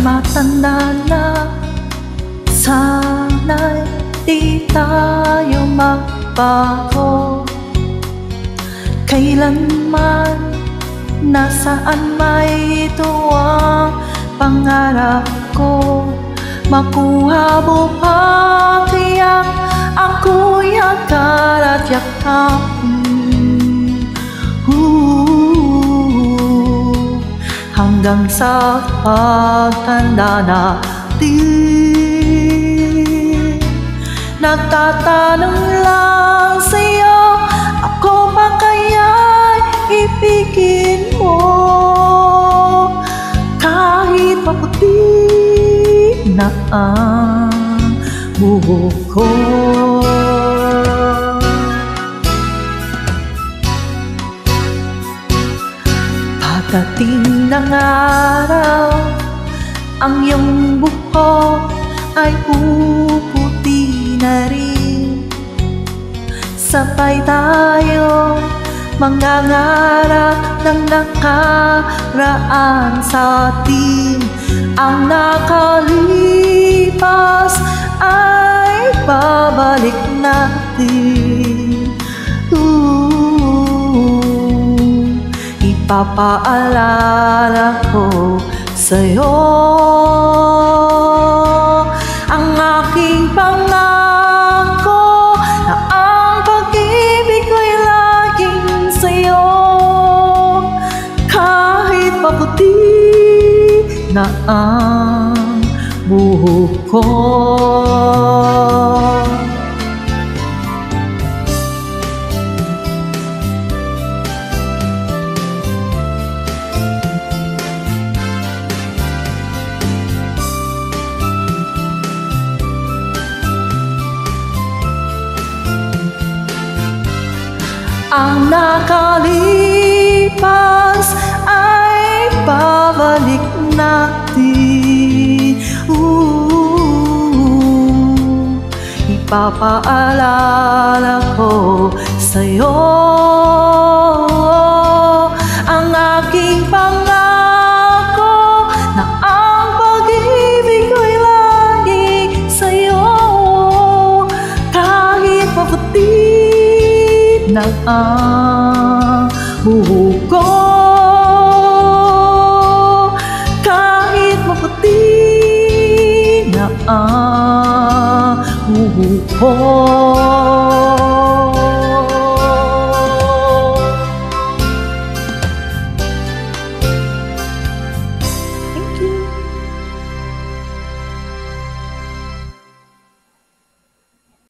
matanda na, sana'y di tayo magbago. Kailanman, nasaan may ito ang pangarap ko. Makuha mo pa kaya ako'y agad at yakapin. Hanggang sa pagtanda natin, nagtatanong lang sa'yo, ako ba kaya'y ibigin mo? Kahit maputi na ang buhok ko. Pagdating ng araw, ang iyong buhok ay puputi na rin. Sabay tayo mangangarap ng nakaraan sa atin. Ang nakalipas ay babalik natin. Ipapaalala ko sa'yo ang aking pangako na ang pag-ibig ko'y laging sa'yo. Kahit maputi na ang buhok ko. Ang nakalipas ay babalik natin. Ipapaalala ko sa'yo ang aking pangako na ang pag-ibig ko'y laging sa'yo. Kahit maputi na ang buhok ko, kahit maputi na ang buhok ko.